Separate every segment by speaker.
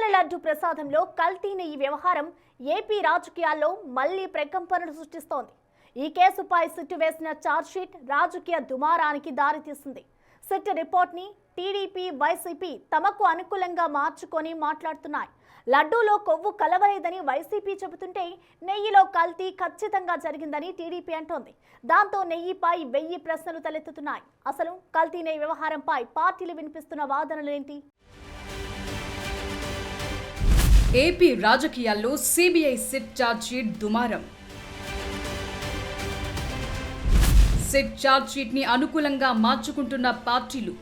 Speaker 1: తిరుమల లడ్డు ప్రసాదంలో కల్తీ నెయ్యి వ్యవహారం ఏపీ రాజకీయాల్లో మళ్లీ ప్రకంపనలు సృష్టిస్తోంది. ఈ కేసుపై సిట్ వేసిన ఛార్జ్షీట్ రాజకీయ దుమారానికి దారితీసింది. సిట్ రిపోర్ట్ ని టీడీపీ, వైసీపీ తమకు అనుకూలంగా మార్చుకొని మాట్లాడుతున్నాయి. లడ్డూలో కొవ్వు కలవలేదని వైసీపీ చెబుతుంటే నెయ్యిలో కల్తీ ఖచ్చితంగా జరిగిందని టీడీపీ అంటోంది. దాంతో నెయ్యిపై 1000 ప్రశ్నలు తలెత్తుతున్నాయి. అసలు కల్తీ నెయ్యి వ్యవహారంపై పార్టీలు వినిపిస్తున్న వాదనలేంటి?
Speaker 2: ఏపీ రాజకీయాల్లో సిబిఐ సిట్ ఛార్జ్షీట్ దుమారం. సిట్ ఛార్జ్షీట్ ని అనుకూలంగా మార్చుకుంటున్న పార్టీలు.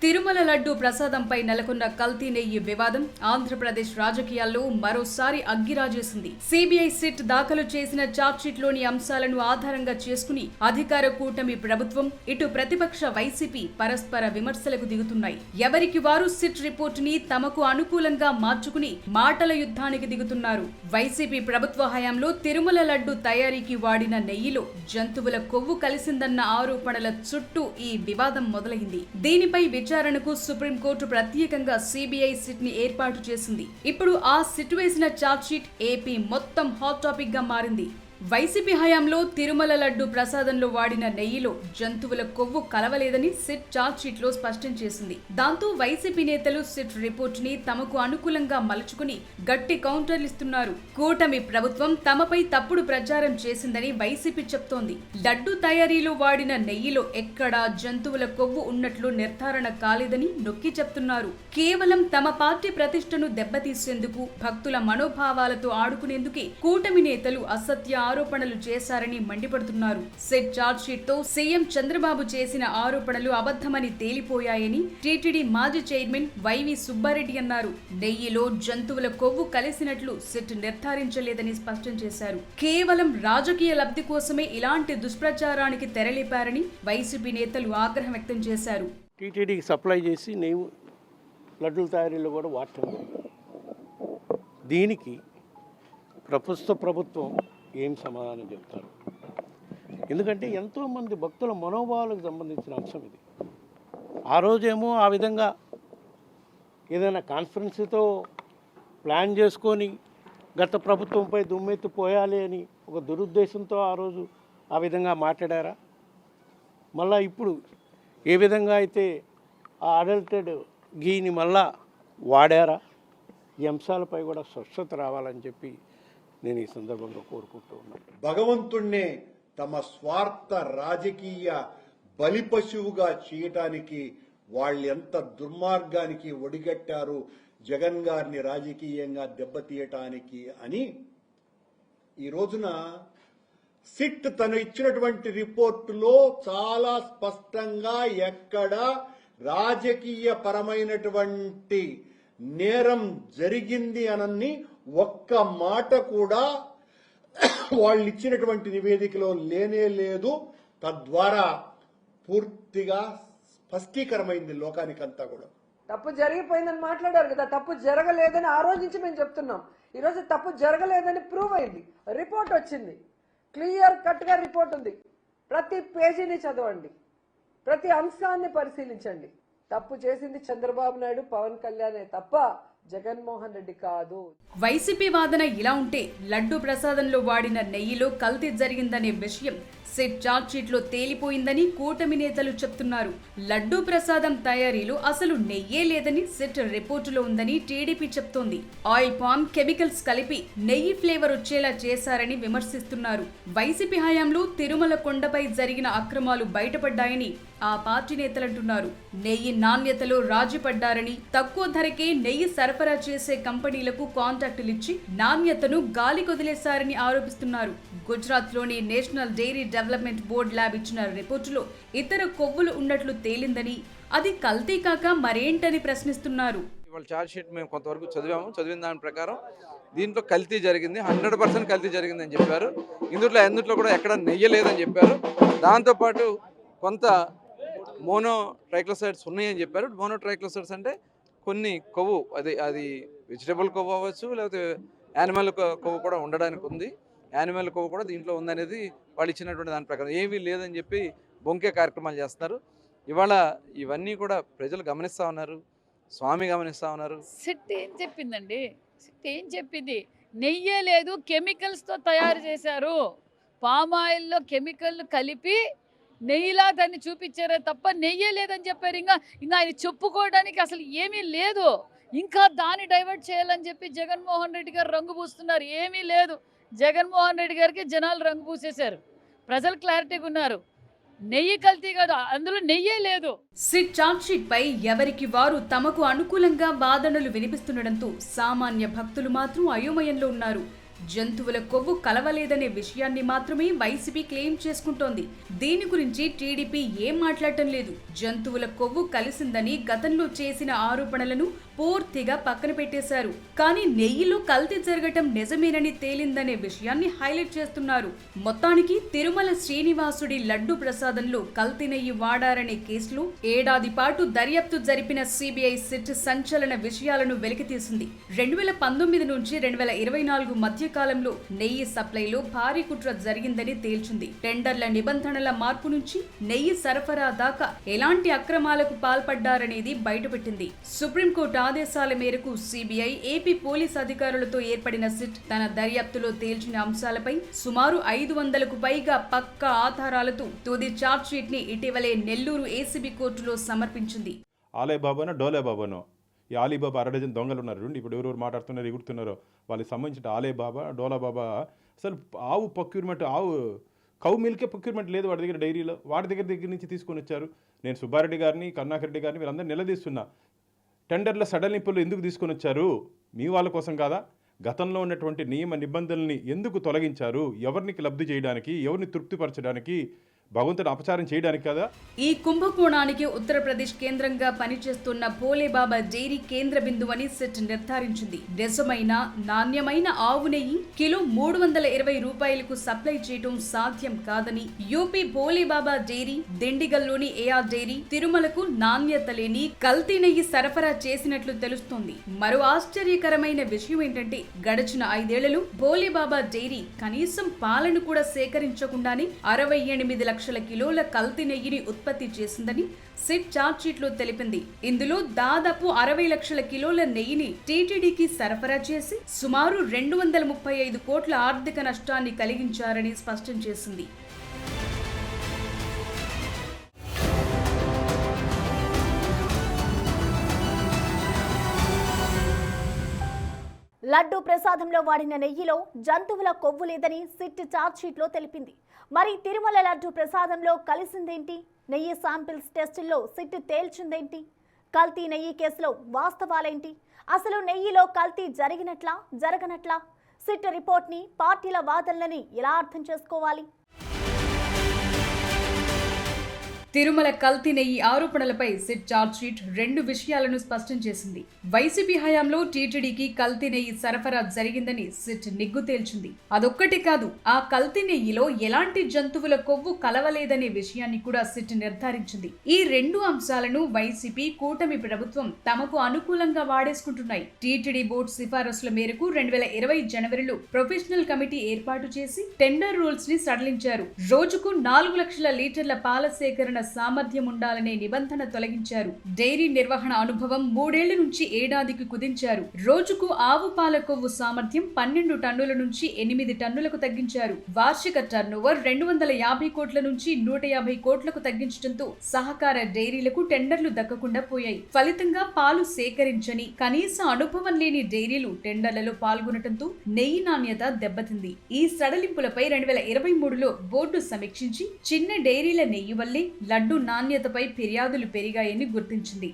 Speaker 2: తిరుమల లడ్డు ప్రసాదంపై నెలకొన్న కల్తీ నెయ్యి వివాదం ఆంధ్రప్రదేశ్ రాజకీయాల్లో మరోసారి అగ్గిరాజేసింది. సిబిఐ సిట్ దాఖలు చేసిన ఛార్జ్షీట్ లోని అంశాలను ఆధారంగా చేసుకుని అధికార కూటమి ప్రభుత్వం, ఇటు ప్రతిపక్ష వైసీపీ పరస్పర విమర్శలకు దిగుతున్నాయి. ఎవరికి వారు సిట్ రిపోర్ట్ ని తమకు అనుకూలంగా మార్చుకుని మాటల యుద్ధానికి దిగుతున్నారు. వైసీపీ ప్రభుత్వ హయాంలో తిరుమల లడ్డు తయారీకి వాడిన నెయ్యిలో జంతువుల కొవ్వు కలిసిందన్న ఆరోపణల చుట్టూ ఈ వివాదం మొదలైంది. దీనిపై విచారణకు సుప్రీంకోర్టు ప్రత్యేకంగా సిబిఐ సిట్ ని ఏర్పాటు చేసింది. ఇప్పుడు ఆ సిట్ వేసిన ఛార్జ్షీట్ ఏపీ మొత్తం హాట్ టాపిక్ గా మారింది. వైసీపీ హయాంలో తిరుమల లడ్డు ప్రసాదంలో వాడిన నెయ్యిలో జంతువుల కొవ్వు కలవలేదని సిట్ ఛార్జ్షీట్ లో స్పష్టం చేసింది. దాంతో వైసీపీ నేతలు సిట్ రిపోర్ట్ ని తమకు అనుకూలంగా మలుచుకుని గట్టి కౌంటర్లిస్తున్నారు. కూటమి ప్రభుత్వం తమపై తప్పుడు ప్రచారం చేసిందని వైసీపీ చెప్తోంది. లడ్డు తయారీలో వాడిన నెయ్యిలో ఎక్కడా జంతువుల కొవ్వు ఉన్నట్లు నిర్ధారణ కాలేదని నొక్కి చెప్తున్నారు. కేవలం తమ పార్టీ ప్రతిష్టను దెబ్బతీసేందుకు, భక్తుల మనోభావాలతో ఆడుకునేందుకే కూటమి నేతలు అసత్య ఆరోపణలు చేశారని మండిపడుతున్నారు. సిట్ ఛార్జ్షీట్ తో సీఎం చంద్రబాబు చేసిన ఆరోపణలు అబద్ధమని తేలిపోయాయని టీటీడీ మాజీ చైర్మన్ వైవి సుబ్బారెడ్డి అన్నారు. నెయ్యిలో జంతువుల కొవ్వు కలిసినట్లు సిట్ నిర్ధారించలేదని స్పష్టం చేశారు. కేవలం రాజకీయ లబ్ధి కోసమే ఇలాంటి దుష్ప్రచారానికి తెరలేపారని వైసీపీ నేతలు ఆగ్రహం వ్యక్తం చేశారు.
Speaker 3: టీటీడీకి సప్లై చేసి నెయ్యి లడ్డూల తయారీలో కూడా వాడటం. దీనికి ప్రభుత్వం ఏం సమాధానం చెప్తారు? ఎందుకంటే ఎంతోమంది భక్తుల మనోభావాలకు సంబంధించిన అంశం ఇది. ఆ రోజేమో ఆ విధంగా ఏదైనా కాన్ఫరెన్స్తో ప్లాన్ చేసుకొని గత ప్రభుత్వంపై దుమ్మెత్తి పోయాలి అని ఒక దురుద్దేశంతో ఆ రోజు ఆ విధంగా మాట్లాడారా? మళ్ళీ ఇప్పుడు ఏ విధంగా అయితే ఆ అడల్టెడ్ గీని మళ్ళా వాడారా? ఈ అంశాలపై కూడా స్పష్టత రావాలని చెప్పి నేను ఈ సందర్భంగా కోరుకుంటూ ఉన్నాను.
Speaker 4: భగవంతుణ్ణే తమ స్వార్థ రాజకీయ బలిపశువుగా చేయటానికి వాళ్ళు ఎంత దుర్మార్గానికి ఒడిగట్టారు జగన్ గారిని రాజకీయంగా దెబ్బతీయటానికి అని ఈ రోజున సిట్ తను ఇచ్చినటువంటి రిపోర్టులో చాలా స్పష్టంగా ఎక్కడ రాజకీయ పరమైనటువంటి నేరం జరిగింది అనని ఒక్క మాట కూడా వాళ్ళు ఇచ్చినటువంటి నివేదికలో లేనే లేదు. తద్వారా పూర్తిగా స్పష్టీకరమైంది లోకానికంతా కూడా.
Speaker 5: తప్పు జరిగిపోయిందని మాట్లాడారు కదా, తప్పు జరగలేదని ఆ రోజు నుంచి మేము చెప్తున్నాం. ఈరోజు తప్పు జరగలేదని ప్రూవ్ అయింది. రిపోర్ట్ వచ్చింది, క్లియర్ కట్ గా రిపోర్ట్ ఉంది. ప్రతి పేజీని చదవండి, ప్రతి అంశాన్ని పరిశీలించండి. తప్పు చేసింది చంద్రబాబు నాయుడు, పవన్ కళ్యాణే తప్ప జగన్మోహన్ రెడ్డి కాదు.
Speaker 2: వైసీపీ వాదన ఇలా ఉంటే లడ్డు ప్రసాదంలో వాడిన నెయ్యిలో కల్తీ జరిగిందనే విషయం సిట్ ఛార్జ్షీట్ లో తేలిపోయిందని కూటమి నేతలు చెప్తున్నారు. లడ్డు ప్రసాదం తయారీలో అసలు నెయ్యే లేదని సిట్ రిపోర్టులో ఉందని టీడీపీ చెప్తోంది. ఆయిల్ పామ్ కెమికల్స్ కలిపి నెయ్యి ఫ్లేవర్ వచ్చేలా చేశారని విమర్శిస్తున్నారు. వైసీపీ హయాంలో తిరుమల కొండపై జరిగిన అక్రమాలు బయటపడ్డాయని ఆ పార్టీ నేతలంటున్నారు. నెయ్యి నాణ్యతలో రాజీ పడ్డారని, తక్కువ ధరకే నెయ్యి సరఫరా చేసే కంపెనీలకు కాంట్రాక్టులిచ్చి నాణ్యతను గాలి కొదిలేశారని ఆరోపిస్తున్నారు. గుజరాత్ లోని national dairy development board lab ఇచ్చిన రిపోర్టులో ఇతర కొవ్వులు ఉన్నట్లు తేలిందని, అది కల్తీ కాక మరేంటని ప్రశ్నిస్తున్నారు.
Speaker 6: ఇవాళ ఛార్జ్ షీట్ మేము కొంతవరకు చదివిన దాని ప్రకారం దీంట్లో కల్తీ జరిగింది, 100% కల్తీ జరిగిందని చెప్పారు. ఇందులో కూడా ఎక్కడ నెయ్యలేదని చెప్పారు. దాంతోపాటు కొంత మోనోట్రైక్లోసైడ్స్ ఉన్నాయని చెప్పారు. మోనోట్రైక్లోసైడ్స్ అంటే కొన్ని కొవ్వు, అది వెజిటబుల్ కొవ్వు అవ్వచ్చు, లేకపోతే యానిమల్ కొవ్వు కూడా ఉండడానికి ఉంది. యానిమల్ కొవ్వు కూడా దీంట్లో ఉందనేది వాళ్ళు ఇచ్చినటువంటి దాని ప్రకారం. ఏమీ లేదని చెప్పి బొంకే కార్యక్రమాలు చేస్తున్నారు. ఇవాళ ఇవన్నీ కూడా ప్రజలు గమనిస్తూ ఉన్నారు, స్వామి గమనిస్తూ ఉన్నారు.
Speaker 7: సిట్ ఏం చెప్పిందండి? సిట్ ఏం చెప్పింది? నెయ్యే లేదు, కెమికల్స్తో తయారు చేశారు. పామాయిల్లో కెమికల్ కలిపి నెయ్యిలా దాన్ని చూపించారే తప్ప నెయ్యే లేదని చెప్పారు. ఇంకా ఆయన చెప్పుకోవడానికి అసలు ఏమీ లేదు. ఇంకా దాన్ని డైవర్ట్ చేయాలని చెప్పి జగన్మోహన్ రెడ్డి గారు రంగు పూస్తున్నారు. ఏమీ లేదు. జగన్మోహన్ రెడ్డి గారికి జనాలు రంగు పూసేశారు. ప్రజలు క్లారిటీగా ఉన్నారు. నెయ్యి కల్తీ కాదు, అందులో నెయ్యే లేదు.
Speaker 2: సిట్ ఛార్జ్షీట్ పై ఎవరికి వారు తమకు అనుకూలంగా వాదనలు వినిపిస్తుండటంతో సామాన్య భక్తులు మాత్రం అయోమయంలో ఉన్నారు. జంతువుల కొవ్వు కలవలేదనే విషయాన్ని మాత్రమే వైసీపీ క్లెయిమ్ చేసుకుంటోంది. దీని గురించి టీడీపీ ఏం మాట్లాడటం లేదు. జంతువుల కొవ్వు కలిసిందని గతంలో చేసిన ఆరోపణలను పూర్తిగా పక్కన పెట్టేశారు. కానీ నెయ్యిలో కల్తీ జరగటం నిజమేనని తేలిందనే విషయాన్ని హైలైట్ చేస్తున్నారు. మొత్తానికి తిరుమల శ్రీనివాసుడి లడ్డు ప్రసాదంలో కల్తీ నెయ్యి వాడారనే కేసులో ఏడాది పాటు దర్యాప్తు జరిపిన సిబిఐ సిట్ సంచలన విషయాలను వెలికితీసింది. 2019 నుంచి 2024 మధ్య కాలంలో నెయ్యి సప్లైలో భారీ కుట్ర జరిగిందని తేల్చింది. టెండర్ల నిబంధనల మార్పు నుంచి నెయ్యి సరఫరా దాకా ఎలాంటి అక్రమాలకు పాల్పడ్డారనేది బయటపెట్టింది. సుప్రీంకోర్టు ఆదేశాల మేరకు సిబిఐ, ఏపీ పోలీస్ అధికారులతో ఏర్పడిన సిట్ తన దర్యాప్తులో తేల్చిన అంశాలపై సుమారు 500కు పైగా పక్కా ఆధారాలతో తుది ఛార్జ్షీట్ ని ఇటీవలే నెల్లూరు ఏసీబీ కోర్టులో సమర్పించింది.
Speaker 8: ఆలేబాబానో డోలేబాబానో ఈ ఆలీబాబా అరడజన్ దొంగలు ఉన్నారు. ఇప్పుడు ఎవరెవరు మాట్లాడుతున్నారు, ఎగురుతున్నారో వాళ్ళకి సంబంధించిన ఆలేబాబా, డోలాబాబా అసలు ఆవు ప్రొక్యూర్మెంట్, కౌ మిల్కే ప్రొక్యూర్మెంట్ లేదు వాడి దగ్గర డైరీలో. వాడి దగ్గర నుంచి తీసుకొని వచ్చారు. నేను సుబ్బారెడ్డి గారిని, కరుణాకర్ రెడ్డి గారిని వీళ్ళందరూ నిలదీస్తున్నా. టెండర్ల సడలింపులు ఎందుకు తీసుకొని వచ్చారు? మీ వాళ్ళ కోసం కాదా? గతంలో ఉన్నటువంటి నియమ నిబంధనల్ని ఎందుకు తొలగించారు? ఎవరిని లబ్ధి చేయడానికి, ఎవరిని తృప్తిపరచడానికి, భగవంతుడు అపచారం చేయడానికి కదా?
Speaker 2: ఈ కుంభకోణానికి ఉత్తరప్రదేశ్ కేంద్రంగా పనిచేస్తున్న భోలేబాబా డైరీ కేంద్ర బిందువని సిట్ నిర్ధారించింది. నిజమైన నాణ్యమైన ఆవు నెయ్యి కిలో 320 రూపాయలకు సప్లై చేయడం సాధ్యం కాదని, యూపీ భోలేబాబా డైరీ, దిండిగల్లోని ఏఆర్ డైరీ, తిరుమలకు నాణ్యత లేని కల్తీ నెయ్యి సరఫరా చేసినట్లు తెలుస్తోంది. మరో ఆశ్చర్యకరమైన విషయం ఏంటంటే గడిచిన 5 ఏళ్లలో భోలేబాబా డైరీ కనీసం పాలను కూడా సేకరించకుండానే 68 లక్షల కిలోల కల్తీ నెయ్యిని ఉత్పత్తి చేసిందని సిట్ ఛార్జ్షీట్ లో తెలిపింది. ఇందులో దాదాపు 60 లక్షల కిలోల నెయ్యిని టీటీడీకి సరఫరా చేసి సుమారు 235 కోట్ల ఆర్థిక నష్టాన్ని కలిగించారని స్పష్టం చేసింది.
Speaker 1: లడ్డు ప్రసాదంలో వాడిన నెయ్యిలో జంతువుల కొవ్వు లేదని సిట్ ఛార్జ్షీట్లో తెలిపింది. మరి తిరుమల లడ్డు ప్రసాదంలో కలిసిందేంటి? నెయ్యి శాంపిల్స్ టెస్టుల్లో సిట్ తేల్చిందేంటి? కల్తీ నెయ్యి కేసులో వాస్తవాలేంటి? అసలు నెయ్యిలో కల్తీ జరిగినట్లా జరగనట్లా? సిట్ రిపోర్ట్ని, పార్టీల వాదనలని ఎలా అర్థం చేసుకోవాలి?
Speaker 2: తిరుమల కల్తీ నెయ్యి ఆరోపణలపై సిట్ ఛార్జ్షీట్ 2 విషయాలను స్పష్టం చేసింది. వైసీపీ హయాంలో టీటీడీకి కల్తీ నెయ్యి సరఫరా జరిగిందని సిట్ నిగ్గు తేల్చింది. అదొక్కటే కాదు, ఆ కల్తీ నెయ్యిలో ఎలాంటి జంతువుల కొవ్వు కలవలేదనే విషయాన్ని కూడా సిట్ నిర్ధారించింది. ఈ 2 అంశాలను వైసీపీ, కూటమి ప్రభుత్వం తమకు అనుకూలంగా వాడేసుకుంటున్నాయి. టీటీడీ బోర్డు సిఫారసుల మేరకు 2020 జనవరిలో ప్రొఫెషనల్ కమిటీ ఏర్పాటు చేసి టెండర్ రూల్స్ ని సడలించారు. రోజుకు 4 లక్షల లీటర్ల పాల సేకరణ సామర్థ్యం ఉండాలనే నిబంధన తొలగించారు. డైరీ నిర్వహణ అనుభవం 3 ఏళ్ల నుంచి ఏడాదికి కుదించారు. రోజుకు ఆవు పాల కొవ్వు సామర్థ్యం 12 టన్నుల నుంచి 8 టన్నులకు తగ్గించారు. వార్షిక టర్నోవర్ 250 కోట్ల నుంచి 150 కోట్లకు తగ్గించడంతో సహకార డైరీలకు టెండర్లు దక్కకుండా పోయాయి. ఫలితంగా పాలు సేకరించని, కనీస అనుభవం లేని డైరీలు టెండర్లలో పాల్గొనడంతో నెయ్యి నాణ్యత దెబ్బతింది. ఈ సడలింపులపై 2023లో బోర్డు సమీక్షించి చిన్న డైరీల నెయ్యి వల్లే లడ్డు నాణ్యతపై ఫిర్యాదులు పెరిగాయని గుర్తించింది.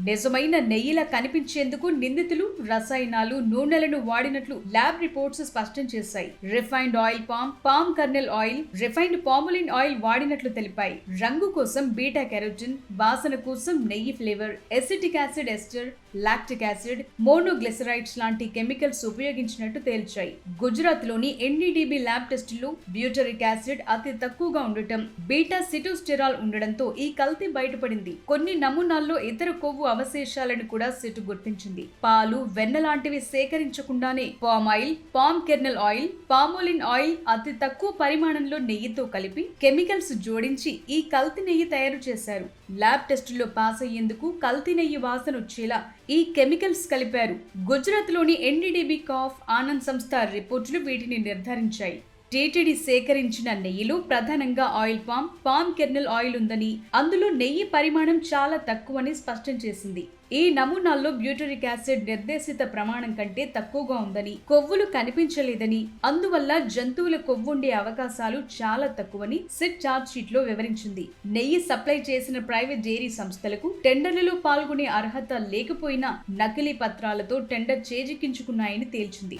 Speaker 2: నిజమైన నెయ్యిలా కనిపించేందుకు నిందితులు రసాయనాలు, నూనెలను వాడినట్లు ల్యాబ్ రిపోర్ట్స్ స్పష్టం చేశాయి. Refined oil palm kernel oil, refined palmolein oil వాడినట్లు తెలిపాయి. రంగు కోసం బీటా కెరోటిన్, వాసన కోసం నెయ్యి flavour, acetic acid ester, lactic acid, monoglycerides లాంటి కెమికల్స్ ఉపయోగించినట్టు తేల్చాయి. గుజరాత్ లోని ఎన్డీడీబీ ల్యాబ్ టెస్టుల్లో బ్యూటరిక్ యాసిడ్ అతి తక్కువగా ఉండటం, బీటా సిటోస్టెరాల్ ఉండడంతో ఈ కల్తీ బయటపడింది. కొన్ని నమూనాల్లో ఇతర కొవ్వు అవశేషాలను కూడా సిట్ గుర్తించింది. పాలు, వెన్న లాంటివి సేకరించకుండానే palm oil, palm kernel oil, palmolein oil అతి తక్కువ పరిమాణంలో నెయ్యితో కలిపి కెమికల్స్ జోడించి ఈ కల్తీ నెయ్యి తయారు చేశారు. ల్యాబ్ టెస్టుల్లో పాస్ అయ్యేందుకు కల్తీ నెయ్యి వాసన వచ్చేలా ఈ కెమికల్స్ కలిపారు. గుజరాత్ లోని ఎన్డీడీబీ కాఫ్ ఆనంద్ సంస్థ రిపోర్టులు వీటిని నిర్ధారించాయి. టీటీడీ సేకరించిన నెయ్యిలో ప్రధానంగా ఆయిల్ పామ్ కెర్నల్ ఆయిల్ ఉందని, అందులో నెయ్యి పరిమాణం చాలా తక్కువని స్పష్టం చేసింది. ఈ నమూనాల్లో బ్యూటరిక్ యాసిడ్ నిర్దేశిత ప్రమాణం కంటే తక్కువగా ఉందని, కొవ్వులు కనిపించలేదని, అందువల్ల జంతువుల కొవ్వుండే అవకాశాలు చాలా తక్కువని సిట్ ఛార్జ్ షీట్ లో వివరించింది. నెయ్యి సప్లై చేసిన ప్రైవేట్ డైరీ సంస్థలకు టెండర్లలో పాల్గొనే అర్హత లేకపోయినా నకిలీ పత్రాలతో టెండర్ చేజిక్కించుకున్నాయని తేల్చింది.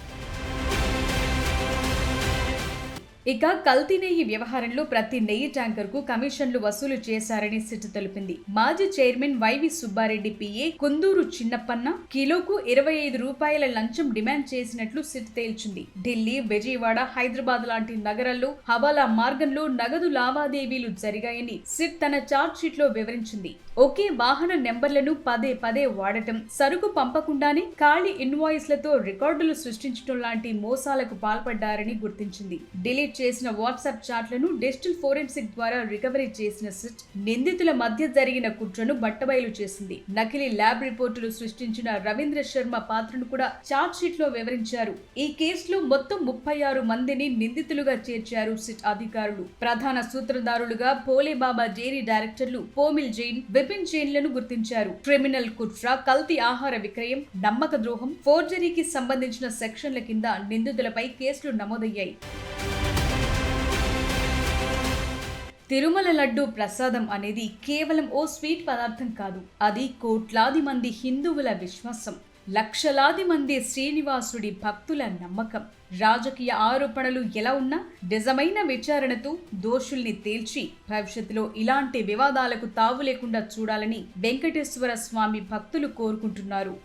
Speaker 2: ఇక కల్తీ నెయ్యి వ్యవహారంలో ప్రతి నెయ్యి ట్యాంకర్కు కమిషన్లు వసూలు చేశారని సిట్ తెలిపింది. మాజీ chairman YV Subbareddy PA Kunduru Chinnappanna కిలోకు 25 రూపాయల లంచం డిమాండ్ చేసినట్లు సిట్ తేల్చింది. ఢిల్లీ, విజయవాడ, హైదరాబాద్ లాంటి నగరాల్లో హవాలా మార్గంలో నగదు లావాదేవీలు జరిగాయని సిట్ తన ఛార్జ్ షీట్ లో వివరించింది. ఒకే వాహన నెంబర్లను పదే పదే వాడటం, సరుకు పంపకుండానే ఖాళీ ఇన్వాయిస్లతో రికార్డులు సృష్టించడం లాంటి మోసాలకు పాల్పడ్డారని గుర్తించింది. డిలీట్ చేసిన వాట్సాప్ చాట్లను డిజిటల్ ఫోరెన్సిక్ ద్వారా రికవరీ చేసిన సిట్ నిందితుల మధ్య జరిగిన కుట్రను బట్టబయలు చేసింది. నకిలీ ల్యాబ్ రిపోర్టులు సృష్టించిన రవీంద్ర శర్మ పాత్రను కూడా ఛార్జ్ షీట్ లో వివరించారు. ఈ కేసులో మొత్తం 36 మందిని నిందితులుగా చేర్చారు సిట్ అధికారులు. ప్రధాన సూత్రధారులుగా భోలేబాబా డైరీ డైరెక్టర్లు పోమిల్ జైన్, విపిన్ జైన్లను గుర్తించారు. క్రిమినల్ కుట్ర, కల్తీ ఆహార విక్రయం, నమ్మక ద్రోహం, ఫోర్జరీకి సంబంధించిన సెక్షన్ల కింద నిందితులపై కేసులు నమోదయ్యాయి. తిరుమల లడ్డు ప్రసాదం అనేది కేవలం ఓ స్వీట్ పదార్థం కాదు. అది కోట్లాది మంది హిందువుల విశ్వాసం, లక్షలాది మంది శ్రీనివాసుడి భక్తుల నమ్మకం. రాజకీయ ఆరోపణలు ఎలా ఉన్నా నిజమైన విచారణతో దోషుల్ని తేల్చి భవిష్యత్తులో ఇలాంటి వివాదాలకు తావు లేకుండా చూడాలని వెంకటేశ్వర స్వామి భక్తులు కోరుకుంటున్నారు.